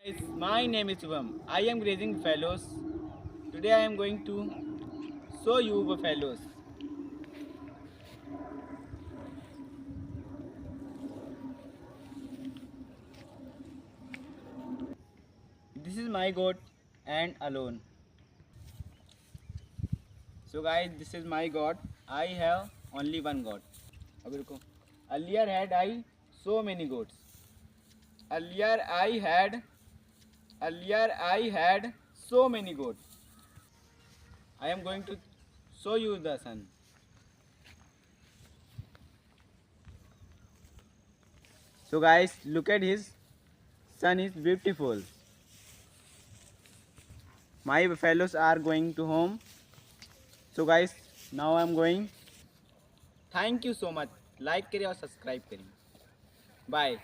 Guys, my name is Shubham. I am grazing fellows. Today I am going to show you the fellows. This is my goat and alone. So guys, this is my goat. I have only one goat. अभी रुको. Earlier had I so many goats. Earlier I had earlier I had so many goats. I am going to show you the sun. So guys, look at his sun is beautiful. My fellows are going to home. So guys, now I'm going. Thank you so much. Like करिए और subscribe करिए. Bye.